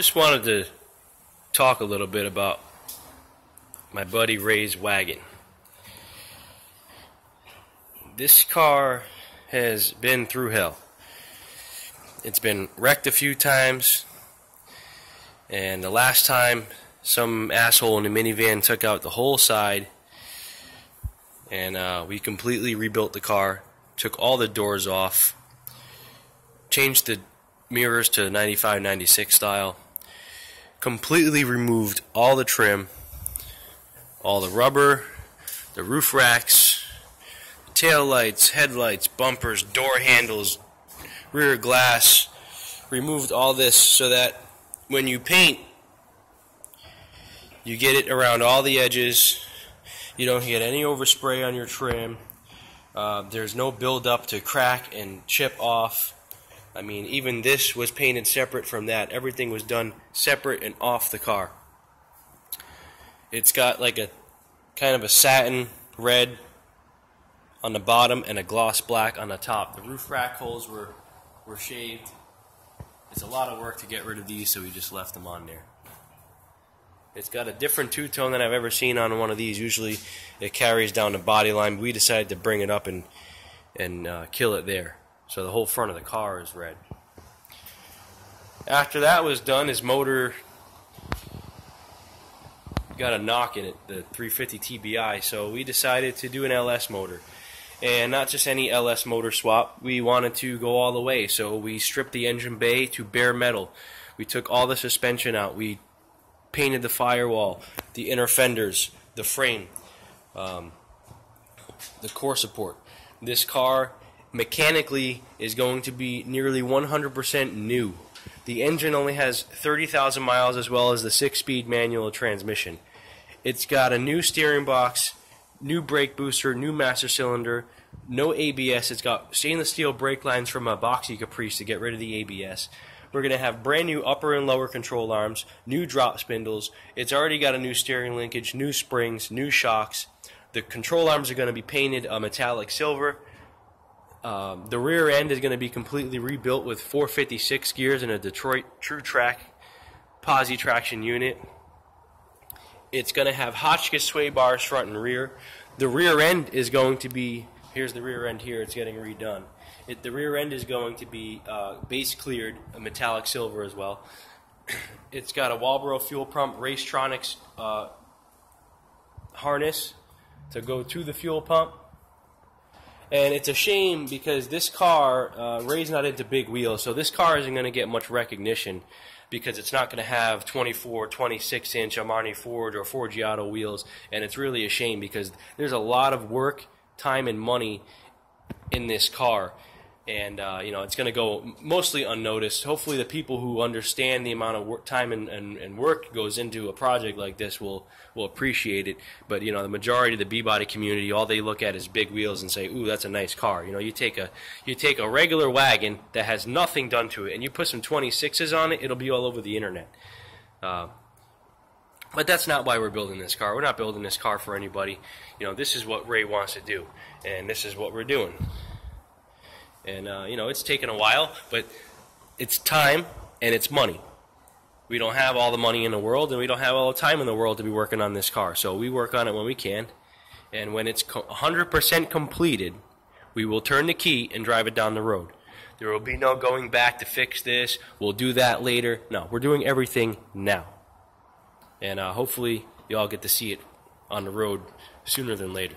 Just wanted to talk a little bit about my buddy Ray's Wagon. This car has been through hell. It's been wrecked a few times, and the last time some asshole in a minivan took out the whole side, and we completely rebuilt the car, took all the doors off, changed the mirrors to 95, 96 style, completely removed all the trim, all the rubber, the roof racks, tail lights, headlights, bumpers, door handles, rear glass, removed all this so that when you paint, you get it around all the edges, you don't get any overspray on your trim, there's no build-up to crack and chip off. I mean, even this was painted separate from that. Everything was done separate and off the car. It's got like a kind of a satin red on the bottom and a gloss black on the top. The roof rack holes were shaved. It's a lot of work to get rid of these, so we just left them on there. It's got a different two-tone than I've ever seen on one of these. Usually it carries down the body line. We decided to bring it up and kill it there. So the whole front of the car is red. After that was done, his motor got a knock in it, the 350 TBI, so we decided to do an LS motor. And not just any LS motor swap, we wanted to go all the way, so we stripped the engine bay to bare metal. We took all the suspension out, we painted the firewall, the inner fenders, the frame, the core support. This car mechanically is going to be nearly 100% new. The engine only has 30,000 miles, as well as the 6-speed manual transmission. It's got a new steering box, new brake booster, new master cylinder, no ABS. It's got stainless steel brake lines from a boxy Caprice to get rid of the ABS. We're going to have brand new upper and lower control arms, new drop spindles. It's already got a new steering linkage, new springs, new shocks. The control arms are going to be painted a metallic silver. The rear end is going to be completely rebuilt with 456 gears and a Detroit True Track posi traction unit. It's going to have Hotchkiss sway bars front and rear. The rear end is going to be, here's the rear end here, it's getting redone. The rear end is going to be base cleared, a metallic silver as well. It's got a Walbro fuel pump Racetronics harness to go to the fuel pump. And it's a shame because this car, Ray's not into big wheels, so this car isn't going to get much recognition because it's not going to have 24, 26-inch Armani Ford or Forgiato wheels, and it's really a shame because there's a lot of work, time, and money in this car. And it's going to go mostly unnoticed. Hopefully the people who understand the amount of work, time and work goes into a project like this will appreciate it. But the majority of the B-body community, all they look at is big wheels and say, "Ooh, that's a nice car." You take a regular wagon that has nothing done to it and you put some 26s on it, it'll be all over the internet. But that's not why we're building this car. We're not building this car for anybody. This is what Ray wants to do, and this is what we're doing. And, it's taken a while, but it's time and it's money. We don't have all the money in the world, and we don't have all the time in the world to be working on this car. So we work on it when we can. And when it's 100% completed, we will turn the key and drive it down the road. There will be no going back to fix this. We'll do that later. No, we're doing everything now. And hopefully you all get to see it on the road sooner than later.